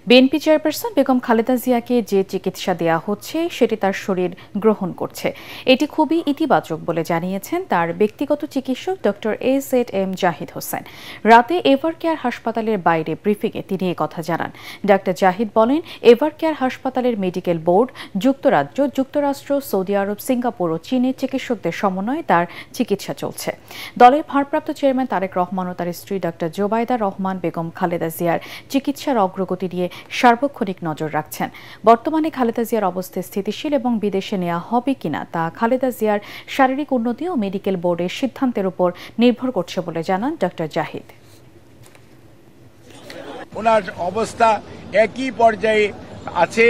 BNP chairperson Begum Khaleda জিয়াকে যে চিকিৎসা দেয়া হচ্ছে সেটি তার শরীর গ্রহণ করছে। এটি খুবই ইতিবাচক বলে জানিয়েছেন তার ব্যক্তিগত চিকিৎসক ডক্টর AZM জাহিদ হোসেন। রাতে এভারকেয়ার হাসপাতালের বাইরে ব্রিফিংয়ে তিনি কথা জানান। ডাক্তার জাহিদ বলেন, এভারকেয়ার হাসপাতালের মেডিকেল বোর্ড, যুক্তরাজ্য, যুক্তরাষ্ট্র, সৌদি আরব, সিঙ্গাপুর ও চীনের চিকিৎসকদের সমন্বয়ে তার চিকিৎসা চলছে। দলের ভারপ্রাপ্ত চেয়ারম্যান তারেক রহমান ও তার স্ত্রী ডক্টর জোবাইদা রহমান বেগম খালেদা জিয়ার চিকিৎসার অগ্রগতি নিয়ে সার্বক্ষণিক নজর রাখছেন। বর্তমানে খালেদা জিয়ার অবস্থা স্থিতিশীল এবং বিদেশে নেওয়া হবে কিনা তা খালেদা জিয়ার শারীরিক উন্নতি ও মেডিকেল বোর্ডের সিদ্ধান্তের উপর নির্ভর করছে বলে জানান ডক্টর জাহিদ। ওনার অবস্থা একই পর্যায়ে আছে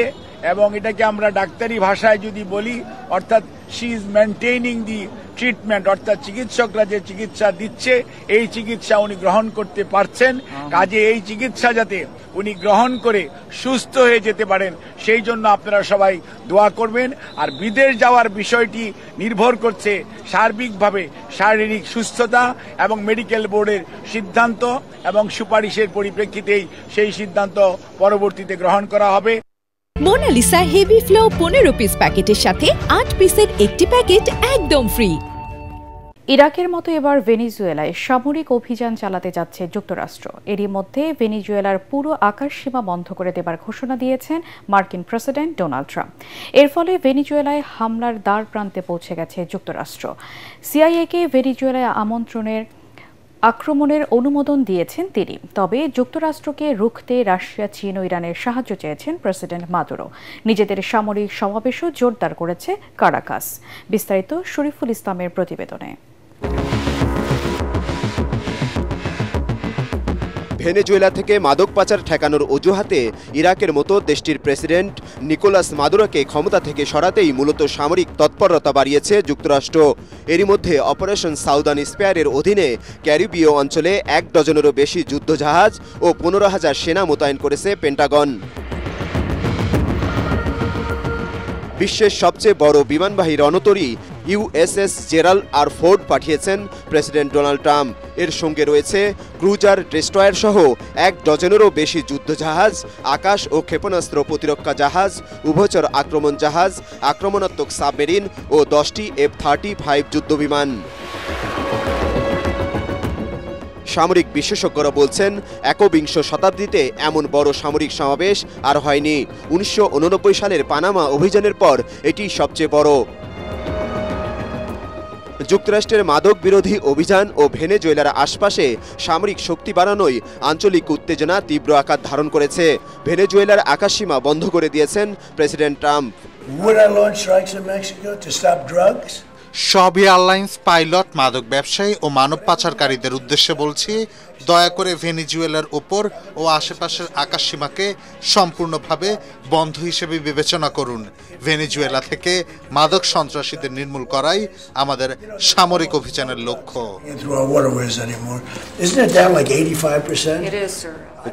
এবং এটাকে আমরা ডাক্তারি ভাষায় যদি বলি, অর্থাৎ she is maintaining the treatment, অর্থাৎ চিকিৎসকরা যে চিকিৎসা দিচ্ছে এই চিকিৎসা উনি গ্রহণ করতে পারছেন। কাজে এই চিকিৎসা যাতে উনি গ্রহণ করে সুস্থ হয়ে যেতে পারেন সেই জন্য আপনারা সবাই দোয়া করবেন। আর বিদেশ যাওয়ার বিষয়টি নির্ভর করছে সার্বিকভাবে শারীরিক সুস্থতা এবং মেডিকেল বোর্ডের সিদ্ধান্ত এবং সুপারিশের পরিপ্রেক্ষিতেই সেই সিদ্ধান্ত পরবর্তীতে গ্রহণ করা হবে। মোনালিসা হেভি ফ্লো 15 পিস প্যাকেটের সাথে 8 পিসের একটি প্যাকেট একদম ফ্রি। ইরাকের মতো এবার ভেনেজুয়েলায় সামরিক অভিযান চালাতে যাচ্ছে যুক্তরাষ্ট্র। এরই মধ্যে ভেনেজুয়েলার পুরো আকাশসীমা বন্ধ করে দেবার ঘোষণা দিয়েছেন মার্কিন প্রেসিডেন্ট ডোনাল্ড ট্রাম্প। এর ফলে ভেনেজুয়েলায় হামলার দ্বার প্রান্তে পৌঁছে গেছে যুক্তরাষ্ট্র। সিআইএকে ভেনেজুয়েলায় আক্রমণের অনুমোদন দিয়েছেন তিনি। তবে যুক্তরাষ্ট্রকে রুখতে রাশিয়া, চীন ও ইরানের সাহায্য চেয়েছেন প্রেসিডেন্ট মাদুরো। নিজেদের সামরিক সমাবেশও জোরদার করেছে কারাকাস। বিস্তারিত শরীফুল ইসলামের প্রতিবেদনে। ভেনেজুয়েলা থেকে মাদক পাচার ঠেকানোর অজুহাতে ইরাকের মতো দেশটির প্রেসিডেন্ট নিকোলাস মাদুরোকে ক্ষমতা থেকে সরাতেই মূলত সামরিক তৎপরতা বাড়িয়েছে যুক্তরাষ্ট্র। এরই মধ্যে অপারেশন সাউদার্ন স্পেয়ারের অধীনে ক্যারিবীয় অঞ্চলে 1 ডজনেরও বেশি যুদ্ধজাহাজ ও 15,000 সেনা মোতায়েন করেছে পেন্টাগন। বিশ্বের সবচেয়ে বড় বিমানবাহী রণতরী USS জেরাল্ড আর ফোর্ড পাঠিয়েছেন প্রেসিডেন্ট ডোনাল্ড ট্রাম্প। এর সঙ্গে রয়েছে ক্রুজার, ডেস্ট্রয়ার সহ 1 ডজনেরও বেশি যুদ্ধজাহাজ, আকাশ ও ক্ষেপণাস্ত্র প্রতিরক্ষা জাহাজ, উভচর আক্রমণ জাহাজ, আক্রমণাত্মক সাবমেরিন ও 10টি F-35 যুদ্ধবিমান। সামরিক বিশেষজ্ঞরা বলছেন, একবিংশ শতাব্দীতে এমন বড় সামরিক সমাবেশ আর হয়নি। 1989 সালের পানামা অভিযানের পর এটি সবচেয়ে বড়। যুক্তরাষ্ট্রের মাদক বিরোধী অভিযান ও ভেনেজুয়েলার আশপাশে সামরিক শক্তি বাড়ানোয় আঞ্চলিক উত্তেজনা তীব্র আকার ধারণ করেছে। ভেনেজুয়েলার আকাশসীমা বন্ধ করে দিয়েছেন প্রেসিডেন্ট ট্রাম্প। সব এয়ারলাইন্স পাইলট, মাদক ব্যবসায়ী ও মানব পাচারকারীদের উদ্দেশ্যে বলছি, দয়া করে ভেনেজুয়েলার ওপর ও আশেপাশের আকাশসীমাকে সম্পূর্ণভাবে বন্ধ হিসেবে বিবেচনা করুন। ভেনেজুয়েলা থেকে মাদক সন্ত্রাসীদের নির্মূল করাই আমাদের সামরিক অভিযানের লক্ষ্য।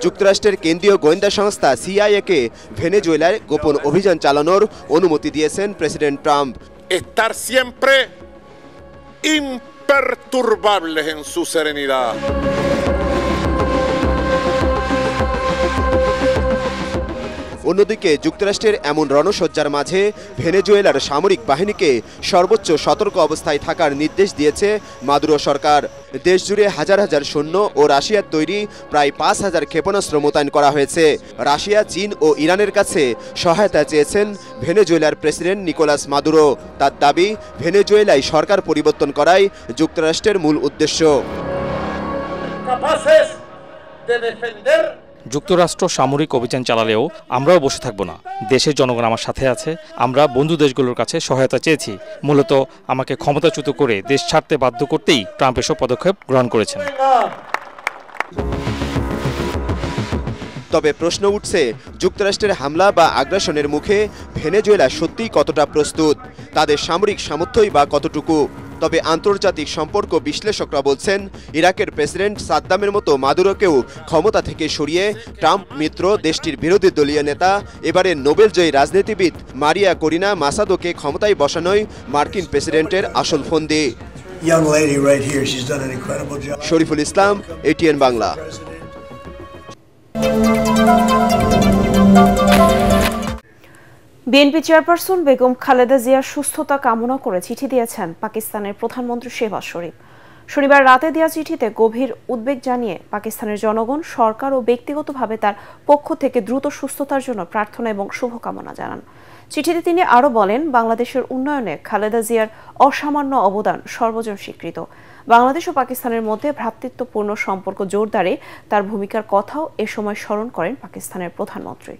যুক্তরাষ্ট্রের কেন্দ্রীয় গোয়েন্দা সংস্থা CIA-কে ভেনেজুয়েলায় গোপন অভিযান চালানোর অনুমতি দিয়েছেন president Trump. Estar siempre imperturbables en su serenidad. অন্যদিকে যুক্তরাষ্ট্রের এমন রণসজ্জার মাঝে ভেনেজুয়েলার সামরিক বাহিনীকে সর্বোচ্চ সতর্ক অবস্থায় থাকার নির্দেশ দিয়েছে মাদুরো সরকার। দেশজুড়ে হাজার হাজার সৈন্য ও রাশিয়ার তৈরি প্রায় 5,000 ক্ষেপণাস্ত্র মোতায়েন করা হয়েছে। রাশিয়া, চীন ও ইরানের কাছে সহায়তা চেয়েছেন ভেনেজুয়েলার প্রেসিডেন্ট নিকোলাস মাদুরো। তার দাবি, ভেনেজুয়েলায় সরকার পরিবর্তন করাই যুক্তরাষ্ট্রের মূল উদ্দেশ্য। যুক্তরাষ্ট্র সামরিক অভিযান চালালেও আমরাও বসে থাকব না। দেশের জনগণ আমার সাথে আছে। আমরা বন্ধু দেশগুলোর কাছে সহায়তা চেয়েছি। মূলত আমাকে ক্ষমতাচ্যুত করে দেশ ছাড়তে বাধ্য করতেই ট্রাম্প এসব পদক্ষেপ গ্রহণ করেছেন। তবে প্রশ্ন উঠছে, যুক্তরাষ্ট্রের হামলা বা আগ্রাসনের মুখে ভেনেজুয়েলা সত্যিই কতটা প্রস্তুত, তাদের সামরিক সামর্থ্যই বা কতটুকু। তবে আন্তর্জাতিক সম্পর্ক বিশ্লেষকরা বলছেন, ইরাকের প্রেসিডেন্ট সাদ্দামের মতো মাদুরোকেও ক্ষমতা থেকে সরিয়ে ট্রাম্প মিত্র দেশটির বিরোধী দলীয় নেতা, এবারের নোবেলজয়ী রাজনীতিবিদ মারিয়া করিনা মাসাদোকে ক্ষমতায় বসানোই মার্কিন প্রেসিডেন্টের আসল ফন্দি। Shariful Islam, ATN Bangla. BNP chairperson Begum Khaleda জিয়ার সুস্থতা কামনা করে চিঠি দিয়েছেন পাকিস্তানের প্রধানমন্ত্রী শেহবাজ শরীফ। শনিবার রাতে দেওয়া চিঠিতে গভীর উদ্বেগ জানিয়ে পাকিস্তানের জনগণ, সরকার ও ব্যক্তিগতভাবে তার পক্ষ থেকে দ্রুত সুস্থতার জন্য প্রার্থনা এবং শুভকামনা জানান। চিঠিতে তিনি আরও বলেন, বাংলাদেশের উন্নয়নে খালেদা জিয়ার অসামান্য অবদান সর্বজন স্বীকৃত। বাংলাদেশ ও পাকিস্তানের মধ্যে ভ্রাতৃত্বপূর্ণ সম্পর্ক জোরদারে তার ভূমিকার কথাও এ সময় স্মরণ করেন পাকিস্তানের প্রধানমন্ত্রী।